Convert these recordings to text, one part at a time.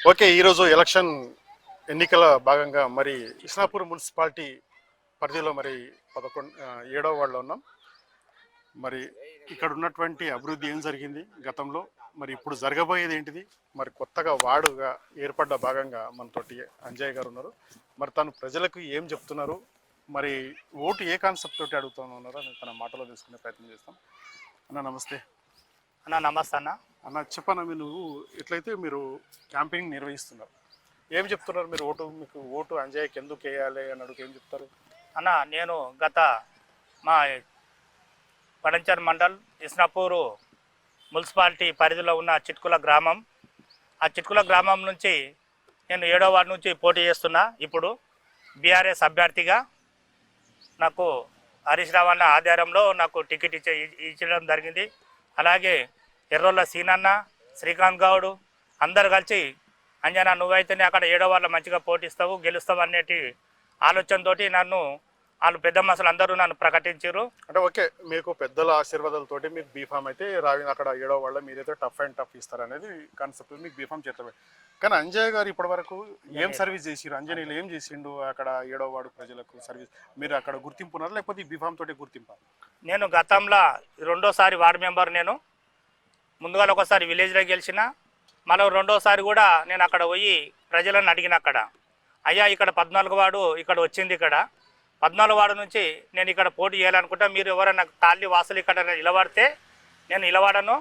Okay, ఈరోజు election ఎన్నికల భాగంగా మరి ఇస్నాపూర్ మున్సిపాలిటీ పరిధిలో మరి 7వ వార్డులో ఉన్నాం. మరి ఇక్కడ ఉన్నటువంటి అభివృద్ధి ఏం జరిగింది గతంలో, మరి ఇప్పుడు జరగబోయేది ఏంటిది, మరి కొత్తగా వార్డుగా ఏర్పడ్డ భాగంగా మనతోటి అంజయ్ గారు ఉన్నారు. మరి తను ప్రజలకు ఏం చెప్తున్నారు, మరి ఓటు ఏ కాన్సెప్ట్ తోటి అడుగుతూ ఉన్నారో తన మాటలో తెలుసుకునే ప్రయత్నం చేస్తాం. అన్న నమస్తే. అన్న నమస్తే అన్న చెప్పన్నా, నువ్వు ఎట్లయితే మీరు క్యాంపెయినింగ్ నిర్వహిస్తున్నారు, ఏం చెప్తున్నారు మీరు? మీకు ఓటు అంజయ్యకి ఎందుకు వేయాలి అని అడుగు ఏం చెప్తారు? అన్న నేను గత మా పడంచర్ మండల్ ఇస్నాపూరు మున్సిపాలిటీ పరిధిలో ఉన్న చిట్కుల గ్రామం, ఆ చిట్కుల గ్రామం నుంచి నేను 7వ వార్డు నుంచి పోటీ చేస్తున్నా. ఇప్పుడు బీఆర్ఎస్ అభ్యర్థిగా నాకు హరీష్ రావు అన్న ఆధ్వర్యంలో నాకు టికెట్ ఇచ్చడం జరిగింది. అలాగే ఎర్రోళ్ళ సీనన్న, శ్రీకాంత్ గౌడ్ అందరు కలిసి అంజనా నువ్వైతేనే అక్కడ 7వ వార్డులో మంచిగా పోటీస్తావు, గెలుస్తావు అనేటి ఆలోచనతోటి నన్ను వాళ్ళు పెద్ద మనుషులు అందరూ నన్ను ప్రకటించారు. అంటే ఓకే, మీకు పెద్దల ఆశీర్వాదాలతోటి మీకు బీఫామ్ అయితే రావి అక్కడ 7వ వార్డులో మీరైతే టఫ్ అండ్ టఫ్ ఇస్తారనేది కాన్సెప్ట్, మీకు బీఫామ్ చేస్తారు. కానీ అంజయ్ గారు ఇప్పటి వరకు ఏం సర్వీస్ చేసిరు? అంజనీలు ఏం చేసిండు అక్కడ 7వ వార్డు ప్రజలకు సర్వీస్? మీరు అక్కడ గుర్తింపు ఉన్నారా లేకపోతే ఈ బీఫామ్ తోటి గుర్తింపా? నేను గతంలో 2వ వార్డు మెంబర్. నేను ముందుగా ఒకసారి విలేజ్లో గెలిచిన, మళ్ళీ 2వసారి కూడా నేను అక్కడ పోయి ప్రజలను అడిగిన, అక్కడ అయ్యా ఇక్కడ 14వ వార్డు ఇక్కడ వచ్చింది, ఇక్కడ 14వ వార్డు నుంచి నేను ఇక్కడ పోటీ చేయాలనుకుంటా, మీరు ఎవరైనా తాళ్ళి వాసులు ఇక్కడ నిలబడితే నేను నిలబడను,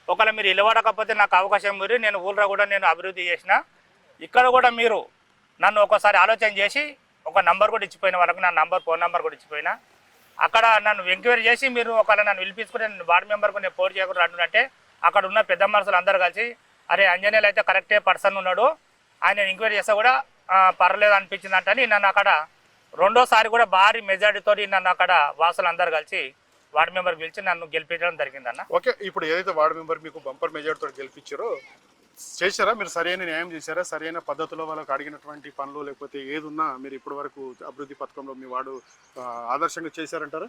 ఒకవేళ మీరు నిలబడకపోతే నాకు అవకాశం మీరు, నేను ఊళ్ళో కూడా నేను అభివృద్ధి చేసిన, ఇక్కడ కూడా మీరు నన్ను ఒకసారి ఆలోచన చేసి ఒక నంబర్ కూడా ఇచ్చిపోయిన, వాళ్ళకి నా ఫోన్ నెంబర్ కూడా ఇచ్చిపోయినా, అక్కడ నన్ను ఎంక్వైరీ చేసి మీరు ఒకవేళ నన్ను పిలిపించుకుంటే నేను వార్డు మెంబర్కు నేను పోటీ చేయకుండా అంటుంటే అక్కడ ఉన్న పెద్ద మనుషులు అందరూ కలిసి అరే అంజనేయులు అయితే కరెక్టే పర్సన్ ఉన్నాడు, ఆయన ఎంక్వైరీ చేస్తే కూడా పర్లేదు అనిపించింది అంటని నన్ను అక్కడ 2వసారి కూడా భారీ మెజార్టీతో నన్ను అక్కడ వాసులు అందరూ కలిసి వార్డు మెంబర్ పిలిచి నన్ను గెలిపించడం జరిగిందన్న. ఓకే, ఇప్పుడు ఏదైతే వార్డు మెంబర్ మీకు బంపర్ మెజార్టీతో గెలిపించారో చేశారా మీరు? సరైన న్యాయం చేశారా? సరైన పద్ధతిలో వాళ్ళకి అడిగినటువంటి పనులు లేకపోతే ఏదున్నా మీరు ఇప్పటి వరకు అభివృద్ధి పథకంలో మీ వార్డు ఆదర్శంగా చేశారంటారా?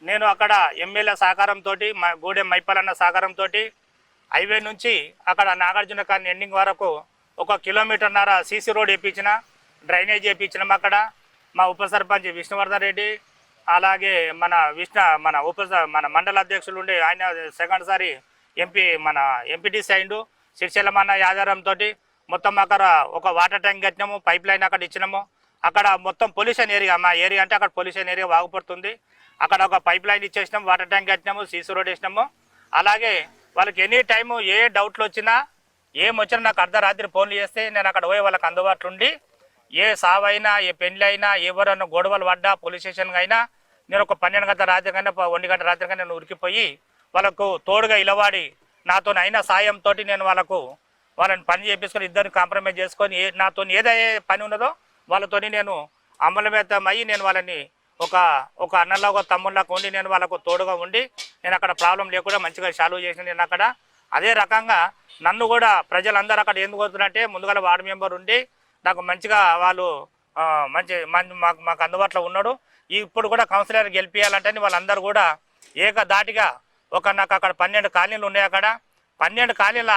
నేను అక్కడ ఎమ్మెల్యే సహకారంతో, మా గూడెం మైపాలన్న సహకారంతో హైవే నుంచి అక్కడ నాగార్జున కాలనీ ఎండింగ్ వరకు 1 కిలోమీటర్న్నర సీసీ రోడ్ వేయించిన, డ్రైనేజ్ వేయించినాం. అక్కడ మా ఉప సర్పంచ్ విష్ణువర్ధన్ రెడ్డి, అలాగే మన మండల అధ్యక్షులు ఉండే ఆయన సెకండ్ సారి మన ఎంపీటీసీ అయిండు సిరిశైలమన్న ఆధారంతో మొత్తం అక్కడ ఒక వాటర్ ట్యాంక్ కట్టినాము, పైప్ లైన్ అక్కడ ఇచ్చినాము. అక్కడ మొత్తం పొల్యూషన్ ఏరియా, మా ఏరియా అంటే అక్కడ పొల్యూషన్ ఏరియా వాగుపడుతుంది, అక్కడ ఒక పైప్ లైన్ ఇచ్చేసినాము, వాటర్ ట్యాంక్ కట్టినాము, సీసీ రోడ్ వేసినాము. అలాగే వాళ్ళకి ఎనీ టైము ఏ డౌట్లు వచ్చినా ఏమొచ్చినా నాకు అర్ధరాత్రి ఫోన్లు చేస్తే నేను అక్కడ పోయి వాళ్ళకి అందుబాటులో ఉండి, ఏ సావైనా ఏ పెళ్లి అయినా ఎవరైనా గొడవలు పడ్డా పోలీస్ స్టేషన్కి అయినా నేను ఒక 12 గంటల రాత్రి కన్నా 1 గంట రాత్రి కన్నా నేను ఉరికిపోయి వాళ్ళకు తోడుగా ఇలవాడి నాతో అయిన సాయంతో నేను వాళ్ళని పని చేపించుకొని ఇద్దరిని కాంప్రమైజ్ చేసుకొని నాతో ఏదైతే పని ఉన్నదో వాళ్ళతోని నేను అమలమేతమయ్యి నేను వాళ్ళని ఒక అన్నలా ఒక తమ్ముళ్ళకు ఉండి నేను వాళ్ళకు తోడుగా ఉండి నేను అక్కడ ప్రాబ్లం లేకుండా మంచిగా సాల్వ్ చేసిన. నేను అక్కడ అదే రకంగా నన్ను కూడా ప్రజలందరూ అక్కడ ఎందుకు వస్తున్నట్టే ముందుగా వార్డు మెంబర్ ఉండి నాకు మంచిగా వాళ్ళు మాకు అందుబాటులో ఉన్నాడు. ఇప్పుడు కూడా కౌన్సిలర్ గెలిపించాలంటే వాళ్ళందరూ కూడా ఏకధాటిగా నాకు అక్కడ 12 కాలనీలు ఉన్నాయి. అక్కడ 12 కాలనీల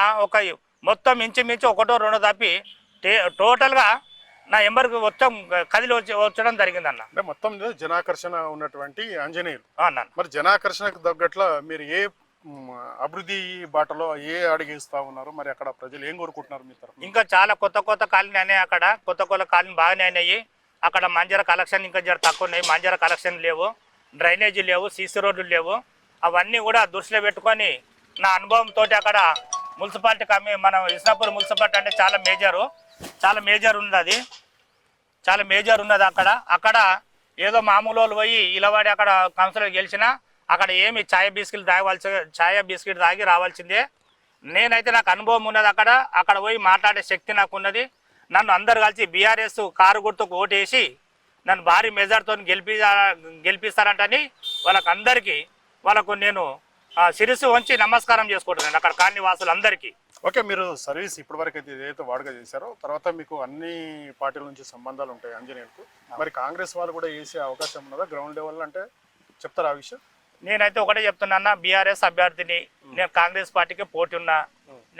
మొత్తం ఇంచుమించు 1 2 తప్పి టోటల్గా నా ఎంబర్కి మొత్తం కదిలి వచ్చడం జరిగిందన్న. అంటే మొత్తం జనాకర్షణ ఉన్నటువంటి ఆంజనేయులు అన్న. మరి జనాకర్షణకు తగ్గట్ల మీరు ఏ అభివృద్ధి బాటలో ఏ అడిగిస్తా ఉన్నారు? మరి అక్కడ ప్రజలు ఏం కోరుకుంటున్నారు మీ తరఫున? ఇంకా చాలా కొత్త కాలనీ అయినాయి, అక్కడ కొత్త కాలనీ బాగానే అయినాయి. అక్కడ మంజర కలెక్షన్ ఇంకా జర తక్కువ ఉన్నాయి, మంజర కలెక్షన్ లేవు, డ్రైనేజీ లేవు, సీసీ రోడ్లు లేవు. అవన్నీ కూడా దృష్టిలో పెట్టుకొని నా అనుభవంతో అక్కడ మున్సిపాలిటీ మన ఇస్నాపూర్ మున్సిపాలిటీ అంటే చాలా మేజర్ ఉన్నది, అది చాలా మేజర్ ఉన్నది. అక్కడ ఏదో మామూలు వాళ్ళు పోయి ఇలవాడి అక్కడ కౌన్సిలర్ గెలిచినా అక్కడ ఏమి ఛాయ బిస్కెట్ తాగి రావాల్సిందే. నేనైతే నాకు అనుభవం ఉన్నది, అక్కడ పోయి మాట్లాడే శక్తి నాకు ఉన్నది. నన్ను అందరు కలిసి బీఆర్ఎస్ కారు గుర్తుకు ఓటేసి నన్ను భారీ మెజార్టీతో గెలిపిస్తారంటని వాళ్ళకు నేను శిరస్సు వంచి నమస్కారం చేసుకుంటున్నాను అక్కడ కాలనీ వాసులందరికీ. ఓకే, మీరు సర్వీస్ ఇప్పటివరకు అయితే ఏదైతే వాడుగా చేశారో తర్వాత మీకు అన్ని పార్టీల నుంచి సంబంధాలు ఉంటాయి అంజనేయులకు, మరి కాంగ్రెస్ వాళ్ళు కూడా వేసే అవకాశం ఉన్నదా గ్రౌండ్ లెవెల్ అంటే చెప్తారా ఆ విషయం? నేనైతే ఒకటే చెప్తున్నా, బీఆర్ఎస్ అభ్యర్థిని, నేను కాంగ్రెస్ పార్టీకి పోటీ ఉన్నా,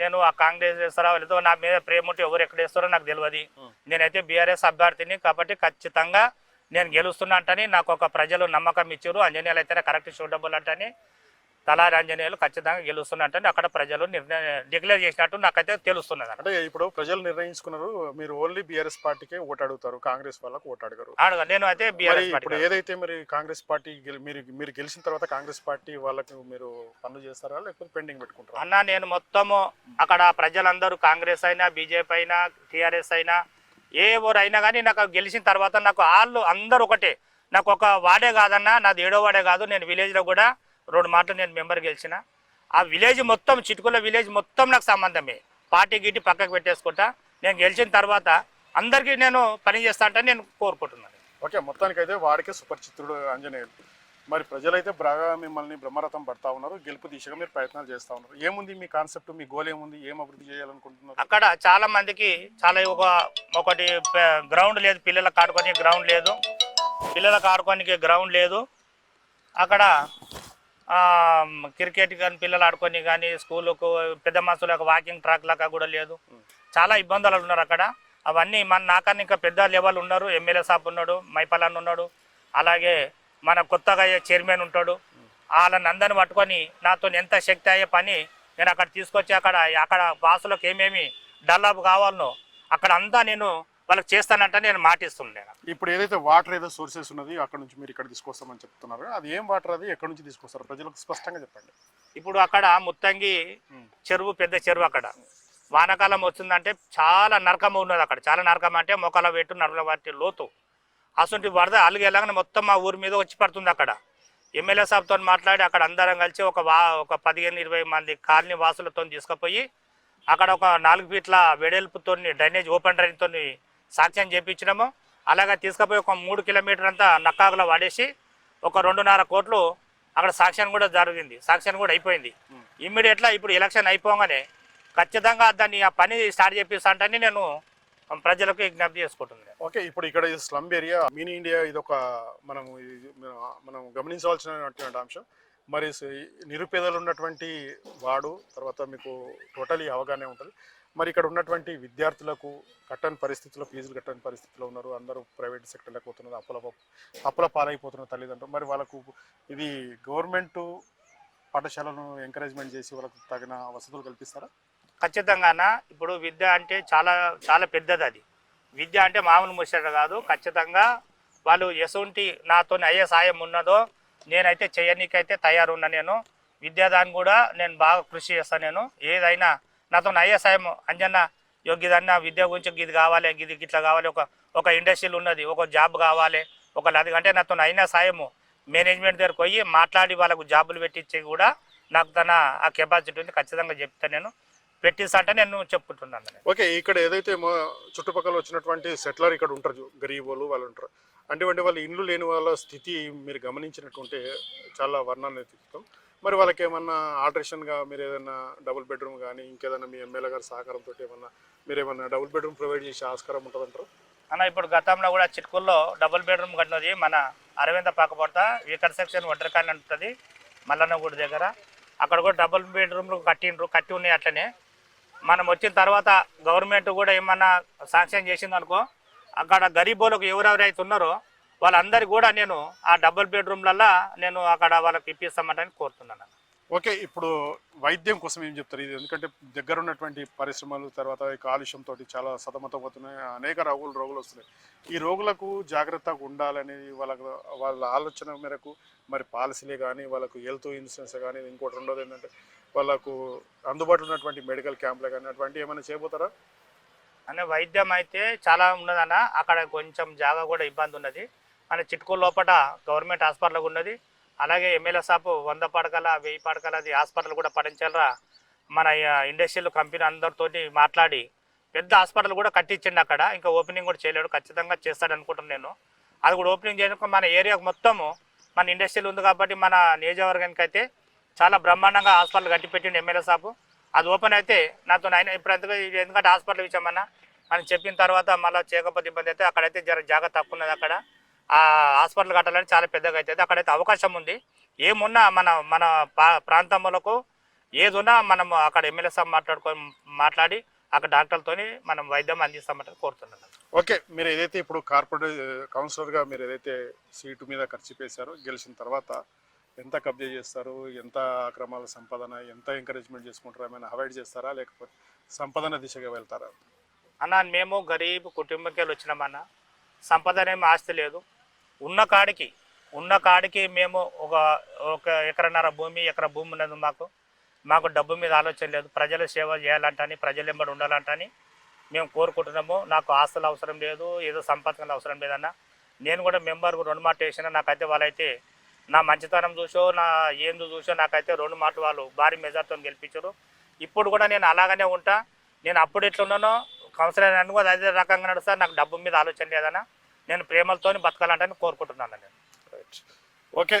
నేను ఆ కాంగ్రెస్ వేస్తారా లేదో నా మీద ప్రేమ ఉంటే ఎవరు ఎక్కడ వేస్తారో నాకు తెలియదు. నేనైతే బీఆర్ఎస్ అభ్యర్థిని కాబట్టి ఖచ్చితంగా నేను గెలుస్తున్నా అంటని నాకు ఒక ప్రజలు నమ్మకం ఇచ్చారు. ఆంజనేయులు అయితేనే కరెక్ట్ షూటబుల్ అంటని తలారి ఆంజనేయులు ఖచ్చితంగా గెలుస్తున్నట్టు అక్కడ ప్రజలు డిక్లేర్ చేసినట్టు నాకైతే తెలుస్తున్నది. అంటే ఇప్పుడు ప్రజలు నిర్ణయించుకున్నారు, మీరు ఓన్లీ బీఆర్ఎస్ పార్టీకే ఓటు అడుగుతారు, కాంగ్రెస్ వాళ్ళకు ఓటు అడగరు. నేను అయితే బీఆర్ఎస్ ఇప్పుడు ఏదైతే మరి కాంగ్రెస్ పార్టీ మీరు గెలిచిన తర్వాత కాంగ్రెస్ పార్టీ వాళ్ళకి మీరు పనులు చేస్తారా లేకపోతే పెండింగ్ పెట్టుకుంటారా? అన్న నేను మొత్తము అక్కడ ప్రజలందరూ కాంగ్రెస్ అయినా బీజేపీ అయినా టీఆర్ఎస్ అయినా ఎవరైనా కానీ నాకు గెలిచిన తర్వాత నాకు వాళ్ళు అందరూ ఒకటే. నాకు ఒక వార్డే కాదన్నా, నాది 7వ వార్డే కాదు. నేను విలేజ్లో కూడా 2 మాటలు నేను మెంబర్ గెలిచిన. ఆ విలేజ్ మొత్తం చిటుకుల విలేజ్ మొత్తం నాకు సంబంధమే. పార్టీ గిట్టి పక్కకు పెట్టేసుకుంటా నేను గెలిచిన తర్వాత అందరికీ నేను పని చేస్తా అంటే నేను కోరుకుంటున్నాను. ఓకే, మొత్తానికైతే వాడికే సుపరిచితుడు ఆంజనేయులు. మరి ప్రజలైతే బాగా మిమ్మల్ని బ్రహ్మరథం పడతా ఉన్నారు, గెలుపు దిశగా మీరు ప్రయత్నాలు చేస్తూ ఉన్నారు. ఏముంది మీ కాన్సెప్ట్, మీ గోల్ ఏముంది, ఏం అభివృద్ధి చేయాలనుకుంటున్నారు? అక్కడ చాలా మందికి చాలా ఒకటి గ్రౌండ్ లేదు, పిల్లలకు ఆడుకోనికి గ్రౌండ్ లేదు, గ్రౌండ్ లేదు. అక్కడ క్రికెట్ కానీ పిల్లలు ఆడుకొని కానీ స్కూలుకు పెద్ద మనుషులకు వాకింగ్ ట్రాక్ లాగా కూడా లేదు. చాలా ఇబ్బందులు ఉన్నారు అక్కడ. అవన్నీ నాకన్నా ఇంకా పెద్ద లెవెల్ ఉన్నారు. ఎమ్మెల్యే సాబ్ ఉన్నాడు, మైపాలన్ ఉన్నాడు, అలాగే మన కొత్తగా అయ్యే చైర్మన్ ఉంటాడు. వాళ్ళని అందరిని పట్టుకొని నాతో ఎంత శక్తి అయ్యే పని నేను అక్కడ తీసుకొచ్చి అక్కడ వాసులకు ఏమేమి డెవలప్ కావాలనో అక్కడ అంతా నేను వాళ్ళకి చేస్తానంటే నేను మాటిస్తున్నాను. ఇప్పుడు ఏదైతే వాటర్ ఏదో సోర్సెస్ ఉన్నది అక్కడ నుంచి మీరు ఇక్కడ తీసుకొస్తామని చెప్తున్నారు, అది ఏం వాటర్, అది ఎక్కడి నుంచి తీసుకొస్తారు ప్రజలకు స్పష్టంగా చెప్పండి. ఇప్పుడు అక్కడ ముత్తంగి చెరువు, పెద్ద చెరువు. అక్కడ వానాకాలం వచ్చిందంటే చాలా నరకం ఉన్నది. అక్కడ చాలా నరకం అంటే మొక్కల పెట్టు నడుల పట్టి లోతు అసలు వరద అలిగేలాగానే మొత్తం మా ఊరి మీద వచ్చి పడుతుంది. అక్కడ ఎమ్మెల్యే సాబ్తో మాట్లాడి అక్కడ అందరం కలిసి ఒక 15-20 మంది కాలనీ వాసులతో తీసుకుపోయి అక్కడ ఒక 4 ఫీట్ల వెడల్పుతో డ్రైనేజ్ ఓపెన్ డ్రైన్తో సాక్ష్యం చేయించినాము. అలాగే తీసుకుపోయి ఒక 3 కిలోమీటర్ అంతా నక్కాగులో వాడేసి ఒక 2.5 కోట్లు అక్కడ సాక్ష్యం కూడా జరిగింది. సాక్ష్యం కూడా అయిపోయింది. ఇమ్మీడియట్లా ఇప్పుడు ఎలక్షన్ అయిపోగానే ఖచ్చితంగా దాన్ని ఆ పని స్టార్ట్ చేపిస్తా అంటే నేను ప్రజలకు విజ్ఞప్తి చేసుకుంటున్నాను. ఓకే, ఇప్పుడు ఇక్కడ స్లమ్ ఏరియా మినీ ఇండియా ఇది ఒక మనం గమనించవలసినటువంటి అంశం. మరి నిరుపేదలు ఉన్నటువంటి వాడు తర్వాత మీకు టోటలీ అవగాహన ఉంటుంది. మరి ఇక్కడ ఉన్నటువంటి విద్యార్థులకు కట్టని పరిస్థితుల్లో, ఫీజులు కట్టని పరిస్థితిలో ఉన్నారు. అందరూ ప్రైవేట్ సెక్టర్లకు పోతున్నారు, అప్పుల పాలైపోతున్నారు తల్లిదండ్రులు. మరి వాళ్ళకు ఇది గవర్నమెంట్ పాఠశాలను ఎంకరేజ్మెంట్ చేసి వాళ్ళకు తగిన వసతులు కల్పిస్తారా? ఖచ్చితంగా. ఇప్పుడు విద్య అంటే చాలా చాలా పెద్దది. అది విద్య అంటే మామూలు ముచ్చట కాదు. ఖచ్చితంగా వాళ్ళు ఎసుంటి నాతో అయ్యే సాయం ఉన్నదో నేనైతే చేయనీకైతే తయారున్నా. నేను విద్యాదాన్ని కూడా నేను బాగా కృషి చేస్తాను. నేను ఏదైనా నాతో అయ్యే సాయం అంజన్న యోగ్యదన్న విద్య గురించి ఇది కావాలి, ఇది ఇట్లా కావాలి, ఒక ఇండస్ట్రీలు ఉన్నది, ఒక జాబ్ కావాలి, అది అంటే నాతో అయిన సాయము మేనేజ్మెంట్ దగ్గరకు పోయి మాట్లాడి వాళ్ళకు జాబులు పెట్టించి కూడా నాకు ఆ కెపాసిటీ ఉంది. ఖచ్చితంగా చెప్తాను, నేను పెట్టిస్తా అంటే నేను చెప్పుకుంటున్నాను. ఓకే, ఇక్కడ ఏదైతే చుట్టుపక్కల వచ్చినటువంటి సెటిలర్ ఇక్కడ ఉంటారు, గరీబోలు వాళ్ళు ఉంటారు, అంటే వాళ్ళ ఇండ్లు లేని వాళ్ళ స్థితి మీరు గమనించినట్టుంటే చాలా వర్ణాన్ని తీస్తాం. మరి వాళ్ళకి ఏమన్నా ఆల్టరేషన్గా మీరు ఏదైనా డబుల్ బెడ్రూమ్ కానీ ఇంకేదైనా మీ ఎమ్మెల్యే గారి సహకారంతో మీరు ఏమన్నా డబుల్ బెడ్రూమ్ ప్రొవైడ్ చేసే ఆస్కారం ఉంటుందంటారు? అన్న ఇప్పుడు గతంలో కూడా చిట్కూల్లో డబుల్ బెడ్రూమ్ కట్టినది మన అరవింద పాకపోతా వీకర్ సెక్షన్ వడ్రకాన్ని ఉంటుంది మల్లన్న గుడి దగ్గర. అక్కడ కూడా డబుల్ బెడ్రూమ్లు కట్టి ఉన్నాయి. అట్లనే మనం వచ్చిన తర్వాత గవర్నమెంట్ కూడా ఏమన్నా శాంక్షన్ చేసింది అనుకో, అక్కడ గరీబోలకు ఎవరెవరైతే ఉన్నారో వాళ్ళందరికీ కూడా నేను ఆ డబుల్ బెడ్రూమ్లల్లో నేను అక్కడ వాళ్ళకి ఇప్పిస్తామని కోరుతున్నాను. ఓకే, ఇప్పుడు వైద్యం కోసం ఏం చెప్తారు? ఇది ఎందుకంటే దగ్గర ఉన్నటువంటి పరిశ్రమలు తర్వాత కాలుష్యంతో చాలా సతమతమవుతున్నాయి, అనేక రోగులు వస్తున్నాయి. ఈ రోగులకు జాగ్రత్తగా ఉండాలని వాళ్ళ ఆలోచన మేరకు మరి పాలసీలే కానీ వాళ్ళకు హెల్త్ ఇన్సూరెన్స్ కానీ ఇంకోటి రెండోది ఏంటంటే వాళ్ళకు అందుబాటులో ఉన్నటువంటి మెడికల్ క్యాంపులు కానీ అటువంటి ఏమైనా చేయబోతారా? అనే వైద్యం అయితే చాలా ఉన్నదన్న. అక్కడ కొంచెం జాగా కూడా ఇబ్బంది ఉన్నది. మన చిట్కూరు లోపల గవర్నమెంట్ హాస్పిటల్ ఉన్నది. అలాగే ఎమ్మెల్యే సాబ్ 100 పడకల 1000 పడకల అది హాస్పిటల్ కూడా పడించాలరా. మన ఇండస్ట్రియల్ కంపెనీ అందరితోటి మాట్లాడి పెద్ద హాస్పిటల్ కూడా కట్టించండి. అక్కడ ఇంకా ఓపెనింగ్ కూడా చేయలేడు, ఖచ్చితంగా చేస్తాడు అనుకుంటున్నాను నేను. అది కూడా ఓపెనింగ్ చేయడానికి మన ఏరియాకు మొత్తము మన ఇండస్ట్రియల్ ఉంది కాబట్టి మన నియోజకవర్గానికి అయితే చాలా బ్రహ్మాండంగా హాస్పిటల్ కట్టిపెట్టిండు ఎమ్మెల్యే సాబ్. అది ఓపెన్ అయితే నాతో ఆయన ఇప్పుడు ఎందుకంటే హాస్పిటల్ విషయమన్నా మనం చెప్పిన తర్వాత మళ్ళీ చేయకపోతే ఇబ్బంది అయితే అక్కడైతే జాగా తక్కువ ఉన్నది. అక్కడ ఆ హాస్పిటల్ కట్టాలని చాలా పెద్దగా అవుతుంది. అక్కడైతే అవకాశం ఉంది. ఏమున్నా మన ప్రాంతములకు ఏది ఉన్నా మనం అక్కడ ఎమ్మెల్యే సాబ్ మాట్లాడి అక్కడ డాక్టర్లతోని మనం వైద్యం అందిస్తామంటే కోరుతున్నాను. ఓకే, మీరు ఏదైతే ఇప్పుడు కార్పొరేట్ కౌన్సిలర్గా మీరు ఏదైతే సీటు మీద ఖర్చు చేశారో గెలిచిన తర్వాత ఎంత కబ్జా చేస్తారు, ఎంత అక్రమాల సంపాదన, ఎంత ఎంకరేజ్మెంట్ చేసుకుంటారు, ఏమైనా అవాయిడ్ చేస్తారా లేకపోతే సంపాదన దిశగా వెళ్తారా? అన్న మేము గరీబ్ కుటుంబంకి వచ్చినామన్న, సంపద ఏమి ఆస్తి లేదు. ఉన్న కాడికి మేము ఒక ఎకరన్నర భూమి, ఎకర భూమి ఉన్నది మాకు డబ్బు మీద ఆలోచన లేదు. ప్రజల సేవ చేయాలంటని, ప్రజలు ఎంబడి ఉండాలంటని మేము కోరుకుంటున్నాము. నాకు ఆస్తులు అవసరం లేదు, ఏదో సంపదలు అవసరం లేదన్న. నేను కూడా మెంబర్కు 2 మాటలు వేసిన, నాకైతే వాళ్ళైతే నా మంచితనం చూసో నా ఏందో చూసో నాకైతే 2 మాటలు వాళ్ళు భారీ మెజార్టీతో గెలిపించారు. ఇప్పుడు కూడా నేను అలాగనే ఉంటా. నేను అప్పుడు ఎట్లున్నానో కౌన్సిలర్ అని కూడా అదే రకంగా నడుస్తా. నాకు డబ్బు మీద ఆలోచన లేదన్న, నేను ప్రేమలతో బతకాలంటని కోరుకుంటున్నాను నేను. ఓకే,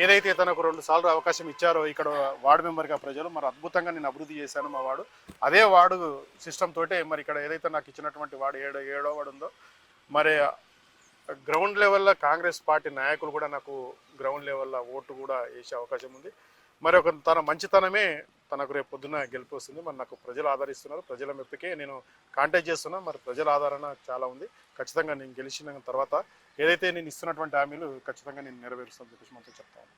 ఏదైతే తనకు 2 సార్లు అవకాశం ఇచ్చారో ఇక్కడ వార్డు మెంబర్గా ప్రజలు, మరి అద్భుతంగా నేను అభివృద్ధి చేశాను మా వార్డు, అదే వార్డు సిస్టమ్ తోటే మరి ఇక్కడ ఏదైతే నాకు ఇచ్చినటువంటి వార్డు ఏడో వార్డు ఉందో, మరి గ్రౌండ్ లెవెల్లో కాంగ్రెస్ పార్టీ నాయకులు కూడా నాకు గ్రౌండ్ లెవెల్లో ఓటు కూడా వేసే అవకాశం ఉంది. మరి తన మంచితనమే తనకు రేపు పొద్దున్న గెలుపు వస్తుంది. మరి నాకు ప్రజలు ఆదరిస్తున్నారు, ప్రజల మెప్పికే నేను కాంటాక్ట్ చేస్తున్నా. మరి ప్రజల ఆదరణ చాలా ఉంది. ఖచ్చితంగా నేను గెలిచిన తర్వాత ఏదైతే నేను ఇస్తున్నటువంటి హామీలు ఖచ్చితంగా నేను నెరవేరుస్తాను చెప్పేసి మనతో చెప్తాను.